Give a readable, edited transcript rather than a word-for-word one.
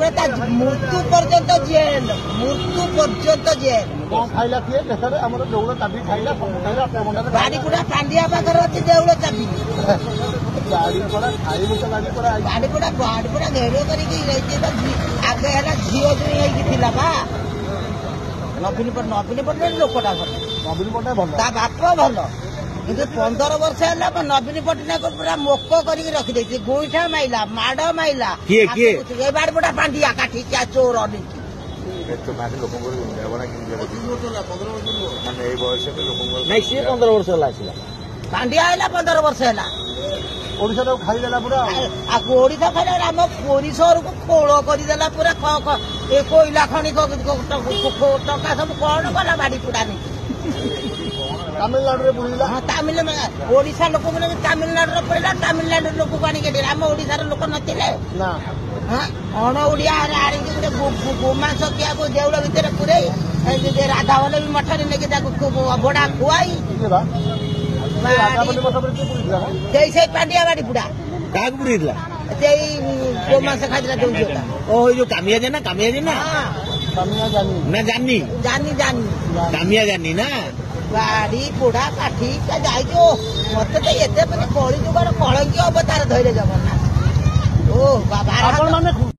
बाड़ी पड़ा मृत्यु पर्यंत जेल बाड़ी पुड़ा पांडिया पाखर अच्छी देउल चाबी बाड़ी पुड़ा घेर आगे है झील जुई बा नवीन पट्टनायक लोकटा भल ता बाप भल कि 15 वर्ष है नवीन पट्टनायक पूरा मोक कर रखिदे गोईठा माइला माड़ माइला बाड़ी पुड़ा पांडिया काठी चोर पांडिया है 15 वर्ष है ओडिशा खाइला आम परिसर को खोल करदेला पूरा कोईला खनि टका सब कौन गला बाड़ी पुड़ा नहीं तमिलनाडु बुझा तमिल ओडिशा लोक मैंने तमिलनाडु पड़ा तमिलनाडु लोक को आम ओडिशार लोक नथिले अण ओडिया गोमांस किया देउल भितर पुरे राधावन भी मठर नहीं अभड़ा खुआई पांडिया बाड़ी पुड़ा क्या गोमांस खाई जो कामिया जाना ना जानी कामिया जानी ना गाड़ी पोड़ा काठी जाइयो मत तो ये कली जुगाड़ कलंकी अवतार धैर्य जगन्नाथ ओ बाबा